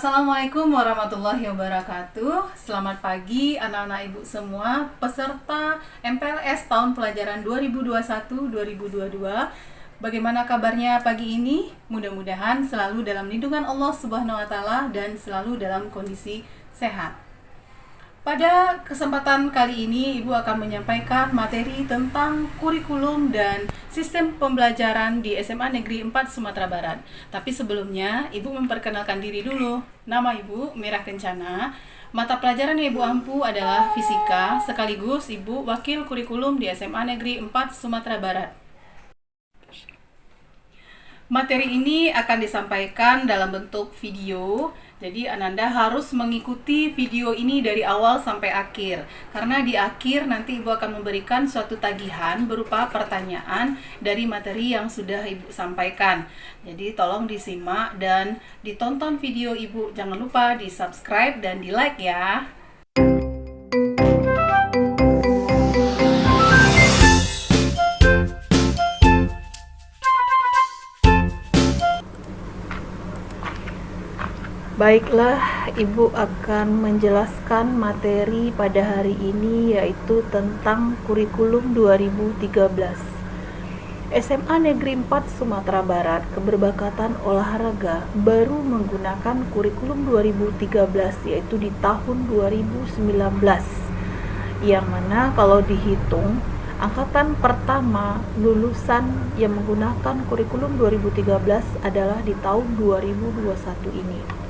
Assalamualaikum warahmatullahi wabarakatuh. Selamat pagi anak-anak ibu semua peserta MPLS tahun pelajaran 2021-2022. Bagaimana kabarnya pagi ini? Mudah-mudahan selalu dalam lindungan Allah Subhanahu wa taala dan selalu dalam kondisi sehat. Pada kesempatan kali ini, Ibu akan menyampaikan materi tentang kurikulum dan sistem pembelajaran di SMA Negeri 4 Sumatera Barat. Tapi sebelumnya, Ibu memperkenalkan diri dulu. Nama Ibu Mirah Kencana. Mata pelajaran yang Ibu ampu adalah fisika, sekaligus Ibu wakil kurikulum di SMA Negeri 4 Sumatera Barat. Materi ini akan disampaikan dalam bentuk video. Jadi Ananda harus mengikuti video ini dari awal sampai akhir. Karena di akhir nanti Ibu akan memberikan suatu tagihan berupa pertanyaan dari materi yang sudah Ibu sampaikan. Jadi tolong disimak dan ditonton video Ibu. Jangan lupa di-subscribe dan di-like ya. Baiklah, Ibu akan menjelaskan materi pada hari ini yaitu tentang kurikulum 2013. SMA Negeri 4 Sumatera Barat Keberbakat Olahraga baru menggunakan kurikulum 2013 yaitu di tahun 2019. Yang mana kalau dihitung angkatan pertama lulusan yang menggunakan kurikulum 2013 adalah di tahun 2021 ini.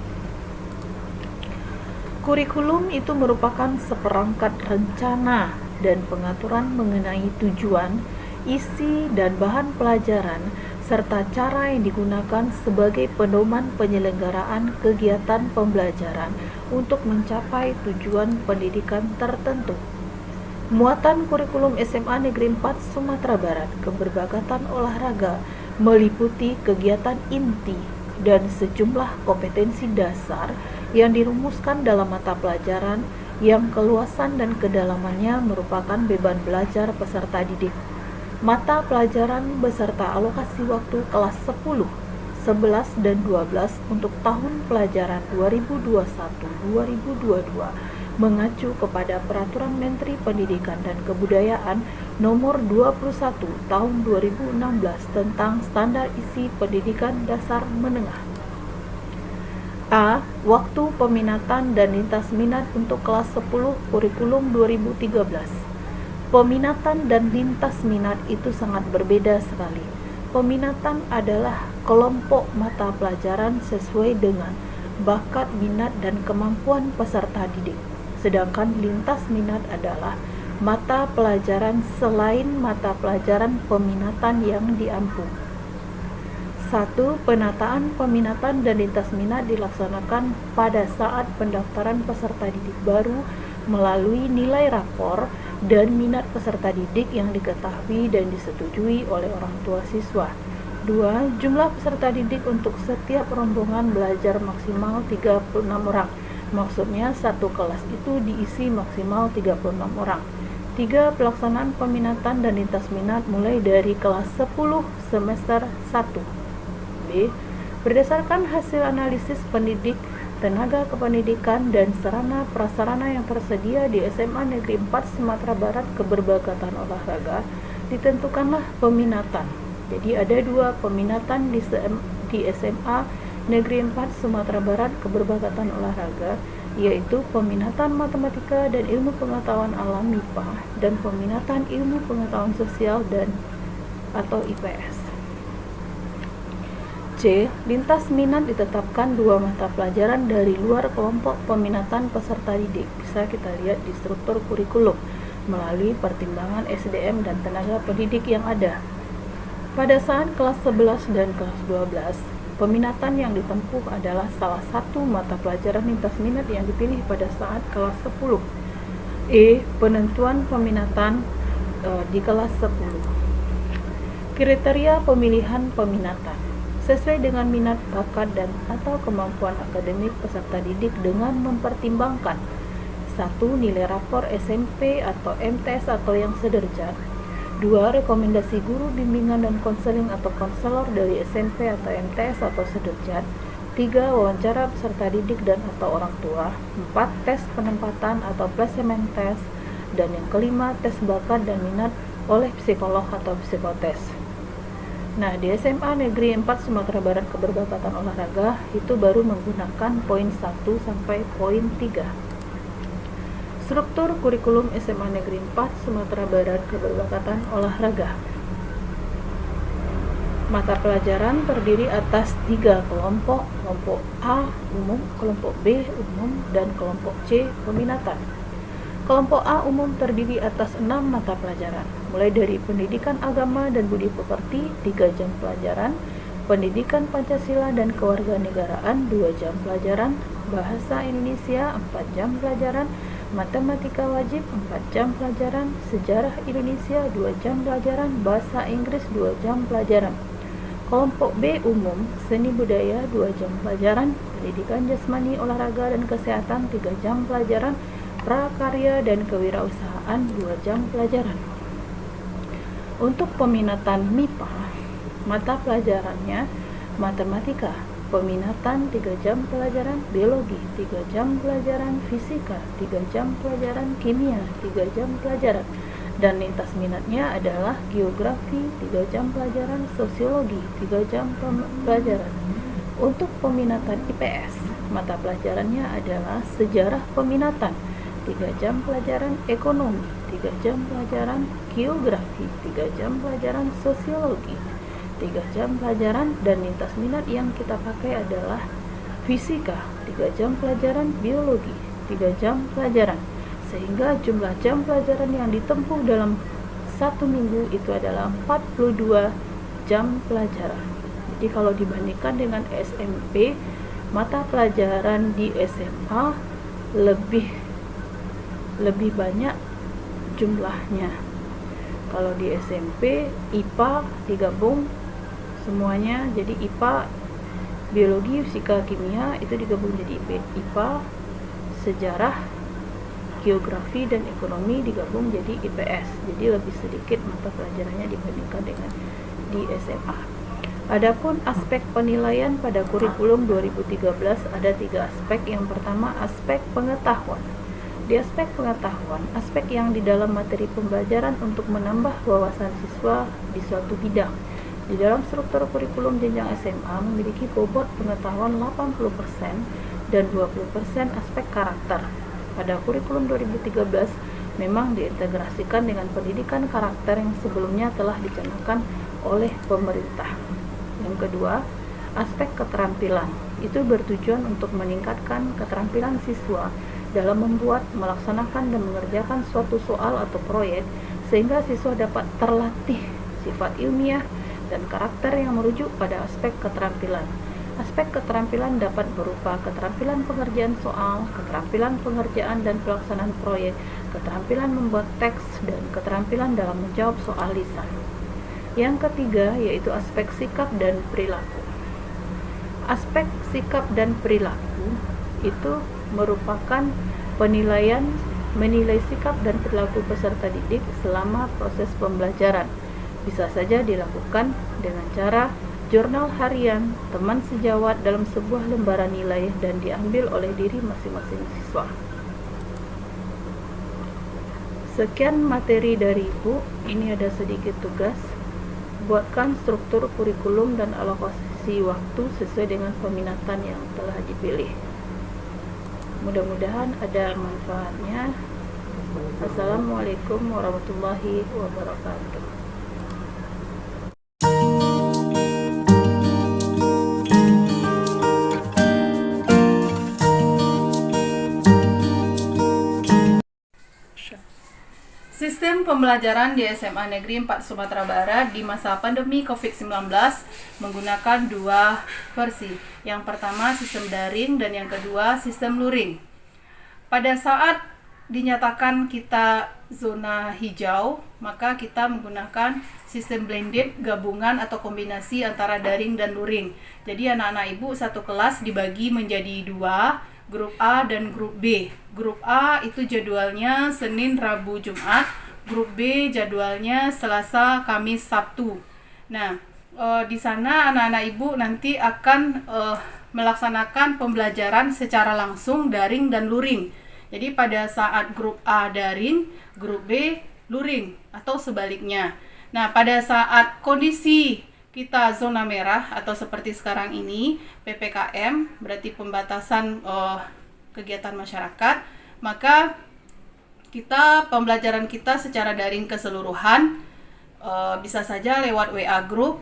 Kurikulum itu merupakan seperangkat rencana dan pengaturan mengenai tujuan, isi dan bahan pelajaran, serta cara yang digunakan sebagai pedoman penyelenggaraan kegiatan pembelajaran untuk mencapai tujuan pendidikan tertentu. Muatan kurikulum SMA Negeri 4 Sumatera Barat Keberbakat Olahraga meliputi kegiatan inti dan sejumlah kompetensi dasar yang dirumuskan dalam mata pelajaran yang keluasan dan kedalamannya merupakan beban belajar peserta didik. Mata pelajaran beserta alokasi waktu kelas 10, 11, dan 12 untuk tahun pelajaran 2021-2022 mengacu kepada Peraturan Menteri Pendidikan dan Kebudayaan Nomor 21 Tahun 2016 tentang Standar Isi Pendidikan Dasar Menengah. A. Waktu peminatan dan lintas minat untuk kelas 10 kurikulum 2013. Peminatan dan lintas minat itu sangat berbeda sekali. Peminatan adalah kelompok mata pelajaran sesuai dengan bakat, minat, dan kemampuan peserta didik. Sedangkan lintas minat adalah mata pelajaran selain mata pelajaran peminatan yang diampu. 1. Penataan peminatan dan lintas minat dilaksanakan pada saat pendaftaran peserta didik baru melalui nilai rapor dan minat peserta didik yang diketahui dan disetujui oleh orang tua siswa. 2. Jumlah peserta didik untuk setiap rombongan belajar maksimal 36 orang. Maksudnya satu kelas itu diisi maksimal 36 orang. 3. Pelaksanaan peminatan dan lintas minat mulai dari kelas 10 semester 1. B. Berdasarkan hasil analisis pendidik, tenaga kependidikan, dan sarana prasarana yang tersedia di SMA Negeri 4 Sumatera Barat Keberbakat Olahraga, ditentukanlah peminatan. Jadi ada dua peminatan di SMA Negeri 4 Sumatera Barat Keberbakatan Olahraga, yaitu peminatan matematika dan ilmu pengetahuan alam MIPA dan peminatan ilmu pengetahuan sosial dan atau IPS. C. Lintas minat ditetapkan dua mata pelajaran dari luar kelompok peminatan peserta didik. Bisa kita lihat di struktur kurikulum melalui pertimbangan SDM dan tenaga pendidik yang ada. Pada saat kelas 11 dan kelas 12, peminatan yang ditempuh adalah salah satu mata pelajaran lintas minat yang dipilih pada saat kelas 10. E. Penentuan peminatan di kelas 10. Kriteria pemilihan peminatan sesuai dengan minat, bakat, dan atau kemampuan akademik peserta didik dengan mempertimbangkan 1. Nilai rapor SMP atau MTS atau yang sederajat. 2. Rekomendasi guru bimbingan dan konseling atau konselor dari SMP atau MTS atau sederajat. 3. Wawancara peserta didik dan atau orang tua. 4. Tes penempatan atau placement test. Dan yang kelima, tes bakat dan minat oleh psikolog atau psikotes. Nah, di SMA Negeri 4 Sumatera Barat Keberbakat Olahraga itu baru menggunakan poin 1 sampai poin 3. Struktur kurikulum SMA Negeri 4 Sumatera Barat Keberbakat Olahraga. Mata pelajaran terdiri atas 3 kelompok, kelompok A umum, kelompok B umum, dan kelompok C peminatan. Kelompok A umum terdiri atas 6 mata pelajaran, mulai dari pendidikan agama dan budi pekerti 3 jam pelajaran, pendidikan Pancasila dan kewarganegaraan 2 jam pelajaran, bahasa Indonesia 4 jam pelajaran, matematika wajib 4 jam pelajaran, sejarah Indonesia 2 jam pelajaran, bahasa Inggris 2 jam pelajaran. Kelompok B umum, seni budaya 2 jam pelajaran, pendidikan jasmani, olahraga dan kesehatan 3 jam pelajaran, prakarya dan kewirausahaan 2 jam pelajaran. Untuk peminatan MIPA, mata pelajarannya matematika, peminatan 3 jam pelajaran, biologi 3 jam pelajaran, fisika 3 jam pelajaran, kimia 3 jam pelajaran, dan lintas minatnya adalah geografi 3 jam pelajaran, sosiologi 3 jam pelajaran. Untuk peminatan IPS, mata pelajarannya adalah sejarah peminatan 3 jam pelajaran, ekonomi 3 jam pelajaran, geografi 3 jam pelajaran, sosiologi 3 jam pelajaran, dan lintas minat yang kita pakai adalah fisika 3 jam pelajaran, biologi 3 jam pelajaran, sehingga jumlah jam pelajaran yang ditempuh dalam 1 minggu itu adalah 42 jam pelajaran. Jadi kalau dibandingkan dengan SMP, mata pelajaran di SMA lebih banyak jumlahnya. Kalau di SMP, IPA digabung semuanya, jadi IPA, biologi, fisika, kimia itu digabung jadi IPA, sejarah, geografi dan ekonomi digabung jadi IPS. Jadi lebih sedikit mata pelajarannya dibandingkan dengan di SMA. Adapun aspek penilaian pada kurikulum 2013 ada 3 aspek. Yang pertama, aspek pengetahuan. Di aspek pengetahuan, aspek yang di dalam materi pembelajaran untuk menambah wawasan siswa di suatu bidang. Di dalam struktur kurikulum jenjang SMA memiliki bobot pengetahuan 80% dan 20% aspek karakter. Pada kurikulum 2013 memang diintegrasikan dengan pendidikan karakter yang sebelumnya telah dicanangkan oleh pemerintah. Yang kedua, aspek keterampilan. Itu bertujuan untuk meningkatkan keterampilan siswa dalam membuat, melaksanakan, dan mengerjakan suatu soal atau proyek sehingga siswa dapat terlatih sifat ilmiah dan karakter yang merujuk pada aspek keterampilan. Aspek keterampilan dapat berupa keterampilan pengerjaan soal, keterampilan pengerjaan dan pelaksanaan proyek, keterampilan membuat teks, dan keterampilan dalam menjawab soal lisan. Yang ketiga yaitu aspek sikap dan perilaku. Aspek sikap dan perilaku itu merupakan penilaian menilai sikap dan perilaku peserta didik selama proses pembelajaran. Bisa saja dilakukan dengan cara jurnal harian, teman sejawat dalam sebuah lembaran nilai, dan diambil oleh diri masing-masing siswa. Sekian materi dari Ibu. Ini ada sedikit tugas. Buatkan struktur kurikulum dan alokasi waktu sesuai dengan peminatan yang telah dipilih. Mudah-mudahan ada manfaatnya. Assalamualaikum warahmatullahi wabarakatuh. Sistem pembelajaran di SMA Negeri 4 Sumatera Barat di masa pandemi COVID-19 menggunakan 2 versi. Yang pertama sistem daring dan yang kedua sistem luring. Pada saat dinyatakan kita zona hijau, maka kita menggunakan sistem blended, gabungan atau kombinasi antara daring dan luring. Jadi anak-anak Ibu satu kelas dibagi menjadi 2, grup A dan grup B. Grup A itu jadwalnya Senin, Rabu, Jumat. Grup B jadwalnya Selasa, Kamis, Sabtu. Nah, di sana anak-anak Ibu nanti akan melaksanakan pembelajaran secara langsung daring dan luring. Jadi pada saat grup A daring, grup B luring atau sebaliknya. Nah, pada saat kondisi kita zona merah atau seperti sekarang ini PPKM, berarti pembatasan kegiatan masyarakat, maka pembelajaran kita secara daring keseluruhan, bisa saja lewat WA group,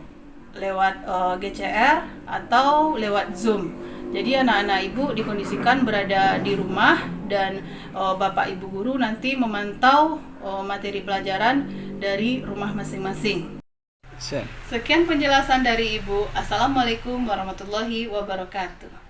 lewat GCR atau lewat Zoom. Jadi anak-anak ibu dikondisikan berada di rumah dan bapak ibu guru nanti memantau materi pelajaran dari rumah masing-masing. Sekian penjelasan dari ibu. Assalamualaikum warahmatullahi wabarakatuh.